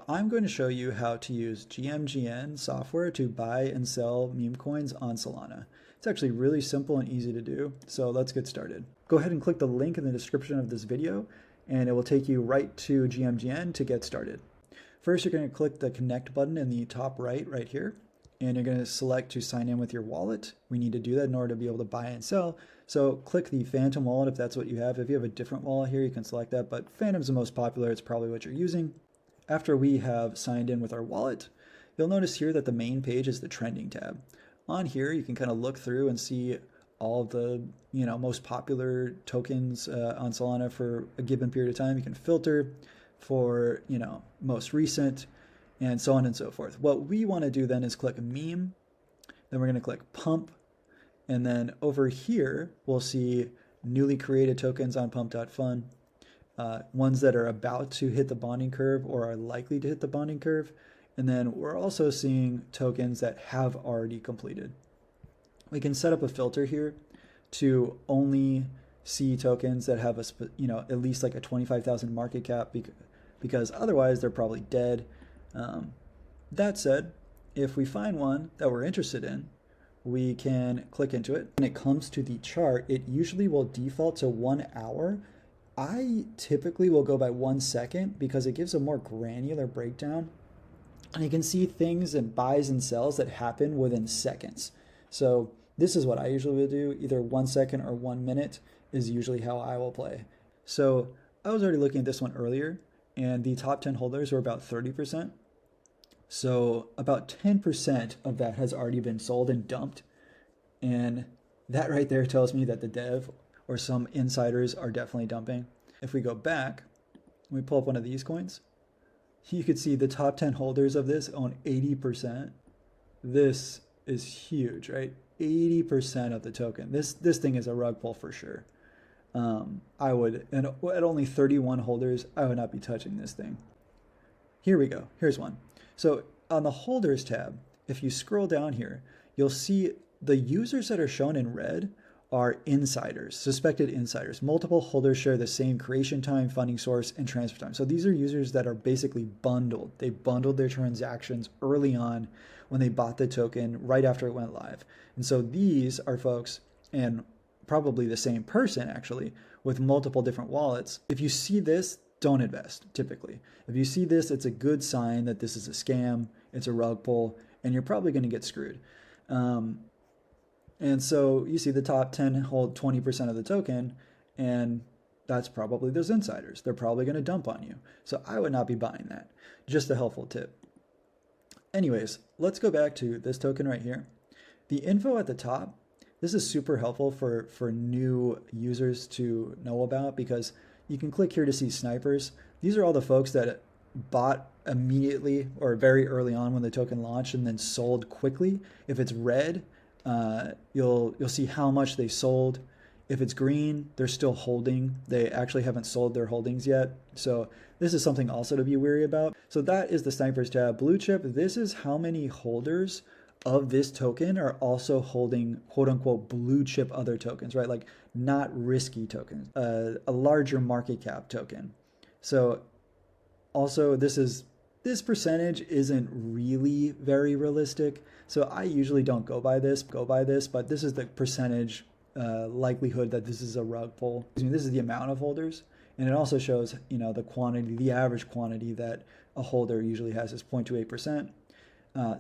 I'm going to show you how to use GMGN software to buy and sell meme coins on Solana. It's actually really simple and easy to do, so let's get started. Go ahead and click the link in the description of this video, and it will take you right to GMGN to get started. First, you're going to click the connect button in the top right here, and you're going to select to sign in with your wallet. We need to do that in order to be able to buy and sell. So click the Phantom wallet if that's what you have. If you have a different wallet here, you can select that, but Phantom's the most popular. It's probably what you're using. After we have signed in with our wallet, you'll notice here that the main page is the trending tab. On here, you can kind of look through and see all of the most popular tokens on Solana for a given period of time. You can filter for most recent and so on and so forth. What we want to do then is click meme, then we're going to click pump, and then over here we'll see newly created tokens on pump.fun. Ones that are about to hit the bonding curve or are likely to hit the bonding curve. And then we're also seeing tokens that have already completed. We can set up a filter here to only see tokens that have at least like a 25,000 market cap, because otherwise they're probably dead. That said, if we find one that we're interested in, we can click into it. When it comes to the chart, it usually will default to 1 hour. I typically will go by 1 second because it gives a more granular breakdown. And you can see things and buys and sells that happen within seconds. So this is what I usually will do. Either 1 second or 1 minute is usually how I will play. So I was already looking at this one earlier, and the top 10 holders were about 30%. So about 10% of that has already been sold and dumped. And that right there tells me that the dev or some insiders are definitely dumping. If we go back, we pull up one of these coins, you could see the top 10 holders of this own 80%. This is huge, right? 80% of the token. This thing is a rug pull for sure. I would, and at only 31 holders, I would not be touching this thing. Here we go. Here's one. So on the holders tab, if you scroll down here, you'll see the users that are shown in red are insiders, suspected insiders. Multiple holders share the same creation time, funding source, and transfer time. So these are users that are basically bundled. They bundled their transactions early on when they bought the token right after it went live. And so these are folks, and probably the same person actually, with multiple different wallets. If you see this, don't invest, typically. If you see this, it's a good sign that this is a scam, it's a rug pull, and you're probably going to get screwed. And so you see the top 10 hold 20% of the token, and that's probably those insiders. They're probably going to dump on you. So I would not be buying that. Just a helpful tip. Anyways, let's go back to this token right here. The info at the top, this is super helpful for new users to know about, because you can click here to see snipers. These are all the folks that bought immediately or very early on when the token launched and then sold quickly. If it's red, you'll see how much they sold. If it's green, they're still holding. They actually haven't sold their holdings yet. So this is something also to be wary about. So that is the snipers tab. Blue chip, this is how many holders of this token are also holding quote unquote blue chip other tokens, right? Like not risky tokens, a larger market cap token. So also this percentage isn't really very realistic. So I usually don't go by this, but this is the percentage likelihood that this is a rug pull. This is the amount of holders, and it also shows, the quantity, the average quantity that a holder usually has is 0.28%.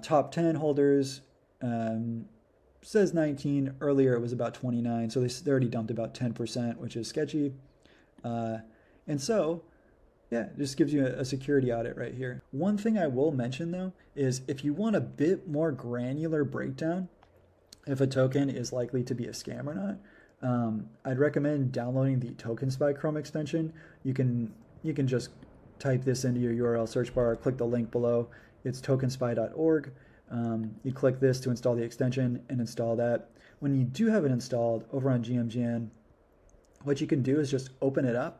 Top 10 holders says 19. Earlier it was about 29, so they already dumped about 10%, which is sketchy. And so yeah, it just gives you a security audit right here. One thing I will mention though is if you want a bit more granular breakdown, if a token is likely to be a scam or not, I'd recommend downloading the Token Spy Chrome extension. You can just type this into your URL search bar, click the link below. It's tokenspy.org. You click this to install the extension and install that. When you do have it installed over on GMGN, what you can do is just open it up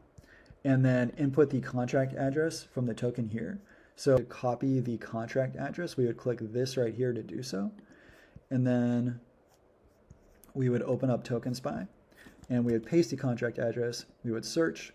and then input the contract address from the token here. So to copy the contract address, we would click this right here to do so. And then we would open up Token Spy and we would paste the contract address. We would search.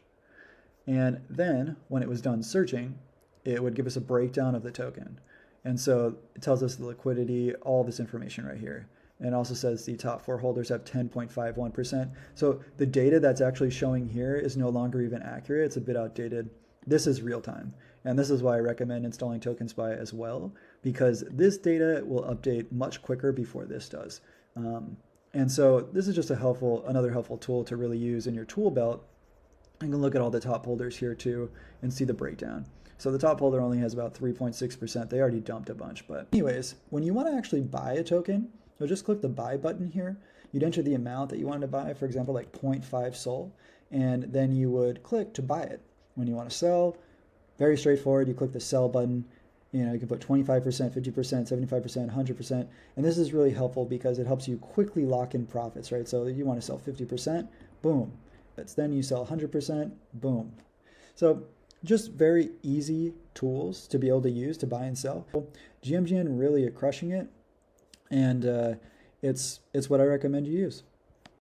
And then when it was done searching, it would give us a breakdown of the token. And so it tells us the liquidity, all this information right here. And it also says the top 4 holders have 10.51%. So the data that's actually showing here is no longer even accurate. It's a bit outdated. This is real time. And this is why I recommend installing TokenSpy as well, because this data will update much quicker before this does. And so this is just another helpful tool to really use in your tool belt. You can look at all the top holders here too and see the breakdown. So the top holder only has about 3.6%. They already dumped a bunch. But anyways, when you want to actually buy a token, you'll just click the buy button here. You'd enter the amount that you wanted to buy, for example, like 0.5 SOL, and then you would click to buy it. When you want to sell, very straightforward, you click the sell button. You know, you can put 25%, 50%, 75%, 100%. And this is really helpful because it helps you quickly lock in profits, right? So you want to sell 50%, boom. Then you sell 100%, boom. So just very easy tools to be able to use to buy and sell. GMGN really crushing it, and it's what I recommend you use.